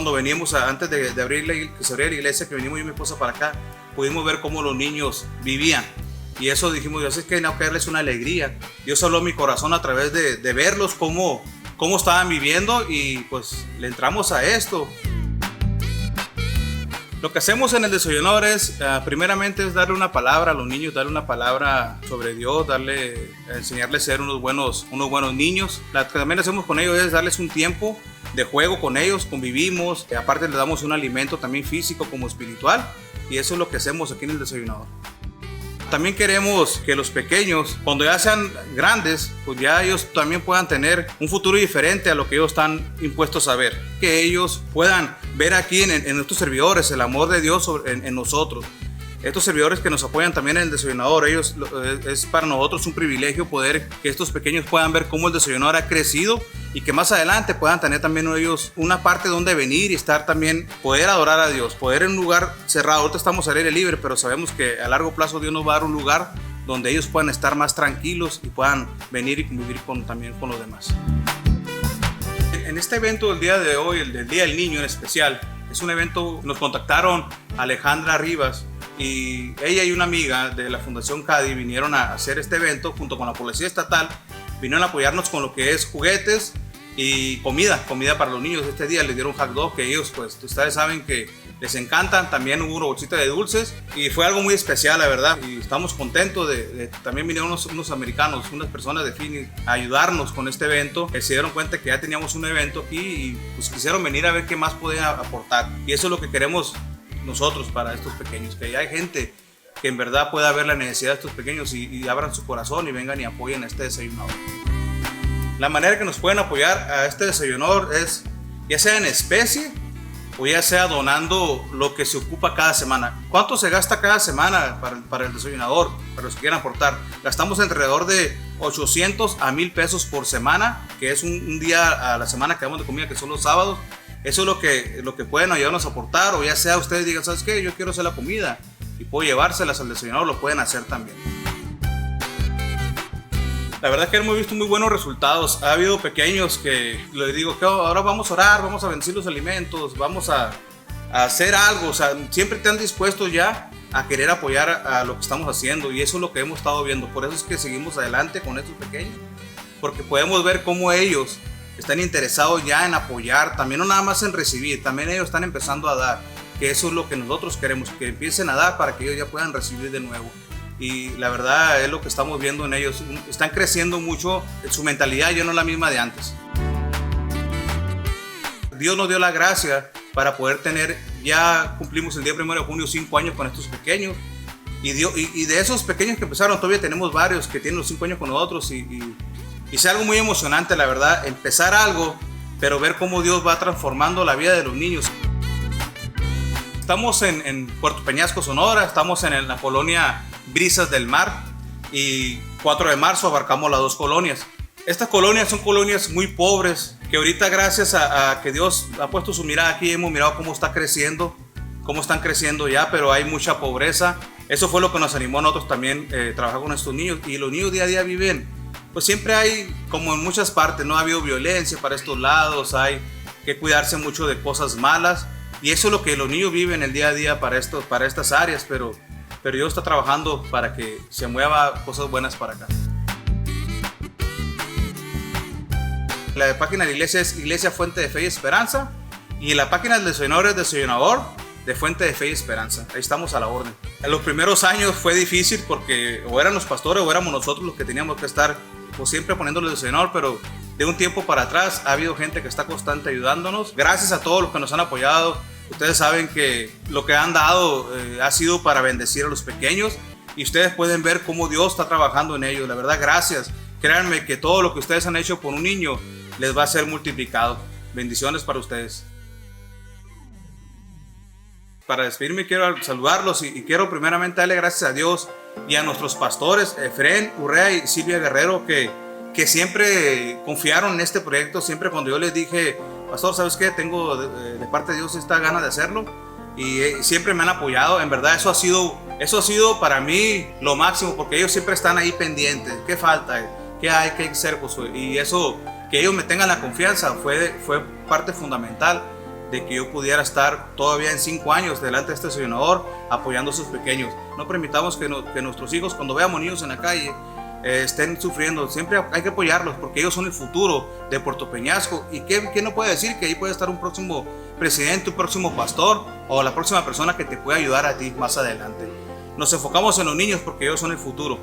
cuando veníamos, antes de abrir que se abriera la iglesia, que venimos yo y mi esposa para acá, pudimos ver cómo los niños vivían. Y eso dijimos, Dios, es que no darles una alegría. Dios habló a mi corazón a través de verlos cómo estaban viviendo, y pues le entramos a esto. Lo que hacemos en el desayunador es, primeramente, es darle una palabra a los niños, darle una palabra sobre Dios, enseñarles a ser unos buenos niños. Lo que también hacemos con ellos es darles un tiempo de juego con ellos, convivimos, aparte les damos un alimento también físico como espiritual, y eso es lo que hacemos aquí en el desayunador. También queremos que los pequeños, cuando ya sean grandes, pues ya ellos también puedan tener un futuro diferente a lo que ellos están impuestos a ver. Que ellos puedan ver aquí en nuestros servidores el amor de Dios en nosotros. Estos servidores que nos apoyan también en el desayunador, es para nosotros un privilegio poder que estos pequeños puedan ver cómo el desayunador ha crecido, y que más adelante puedan tener también ellos una parte donde venir y estar también, poder adorar a Dios, poder en un lugar cerrado. Ahorita estamos al aire libre, pero sabemos que a largo plazo Dios nos va a dar un lugar donde ellos puedan estar más tranquilos y puedan venir y convivir también con los demás. En este evento del día de hoy, el Día del Niño en especial, es un evento, nos contactaron Alejandra Rivas, y ella y una amiga de la Fundación CADI vinieron a hacer este evento junto con la Policía Estatal. Vinieron a apoyarnos con lo que es juguetes y comida para los niños. Este día les dieron hot dog, que ellos, pues ustedes saben que les encantan. También hubo una bolsita de dulces y fue algo muy especial, la verdad, y estamos contentos también vinieron unos americanos, unas personas de Phoenix a ayudarnos con este evento, que se dieron cuenta que ya teníamos un evento aquí y pues quisieron venir a ver qué más podían aportar, y eso es lo que queremos nosotros para estos pequeños, que hay gente que en verdad pueda ver la necesidad de estos pequeños y abran su corazón y vengan y apoyen a este desayunador. La manera que nos pueden apoyar a este desayunador es ya sea en especie o ya sea donando lo que se ocupa cada semana. ¿Cuánto se gasta cada semana para el desayunador? Para los que quieran aportar, gastamos alrededor de 800 a 1000 pesos por semana, que es un día a la semana que damos de comida, que son los sábados. Eso es lo que pueden ayudarnos a aportar, o ya sea ustedes digan, ¿sabes qué? Yo quiero hacer la comida y puedo llevárselas al desayunador, lo pueden hacer también. La verdad es que hemos visto muy buenos resultados. Ha habido pequeños que les digo que ahora vamos a orar, vamos a bendecir los alimentos, vamos a hacer algo. O sea, siempre están dispuestos ya a querer apoyar a lo que estamos haciendo, y eso es lo que hemos estado viendo. Por eso es que seguimos adelante con estos pequeños, porque podemos ver cómo ellos están interesados ya en apoyar, también no nada más en recibir, también ellos están empezando a dar, que eso es lo que nosotros queremos, que empiecen a dar para que ellos ya puedan recibir de nuevo. Y la verdad es lo que estamos viendo en ellos, están creciendo mucho, su mentalidad ya no es la misma de antes. Dios nos dio la gracia para poder tener, ya cumplimos el día 1 de junio 5 años con estos pequeños, y de esos pequeños que empezaron todavía tenemos varios que tienen los 5 años con nosotros, y es algo muy emocionante, la verdad, empezar algo, pero ver cómo Dios va transformando la vida de los niños. Estamos en Puerto Peñasco, Sonora, estamos en la colonia Brisas del Mar, y 4 de marzo abarcamos las 2 colonias. Estas colonias son colonias muy pobres, que ahorita gracias a que Dios ha puesto su mirada aquí, hemos mirado cómo están creciendo ya, pero hay mucha pobreza. Eso fue lo que nos animó a nosotros también trabajar con estos niños, y los niños día a día viven. Pues siempre hay, como en muchas partes, no ha habido violencia para estos lados, hay que cuidarse mucho de cosas malas, y eso es lo que los niños viven el día a día para estas áreas, pero Dios está trabajando para que se mueva cosas buenas para acá. La página de la iglesia es Iglesia Fuente de Fe y Esperanza, y la página del desayunador es Desayunador de Fuente de Fe y Esperanza. Ahí estamos a la orden. En los primeros años fue difícil porque o eran los pastores o éramos nosotros los que teníamos que estar pues siempre poniéndole el desayunador, pero de un tiempo para atrás ha habido gente que está constante ayudándonos. Gracias a todos los que nos han apoyado. Ustedes saben que lo que han dado ha sido para bendecir a los pequeños, y ustedes pueden ver cómo Dios está trabajando en ellos. La verdad, gracias. Créanme que todo lo que ustedes han hecho por un niño les va a ser multiplicado. Bendiciones para ustedes. Para despedirme quiero saludarlos y quiero primeramente darle gracias a Dios y a nuestros pastores, Efren Urrea y Silvia Guerrero, que siempre confiaron en este proyecto. Siempre cuando yo les dije, pastor, ¿sabes qué? Tengo de parte de Dios esta gana de hacerlo, y siempre me han apoyado. En verdad eso ha sido para mí lo máximo, porque ellos siempre están ahí pendientes. ¿Qué falta? ¿Qué hay que hacer? Pues, y eso, que ellos me tengan la confianza fue parte fundamental. de que yo pudiera estar todavía en 5 años delante de este senador apoyando a sus pequeños. No permitamos que nuestros hijos, cuando veamos niños en la calle, estén sufriendo. Siempre hay que apoyarlos porque ellos son el futuro de Puerto Peñasco. ¿Y qué no puede decir que ahí puede estar un próximo presidente, un próximo pastor o la próxima persona que te pueda ayudar a ti más adelante? Nos enfocamos en los niños porque ellos son el futuro.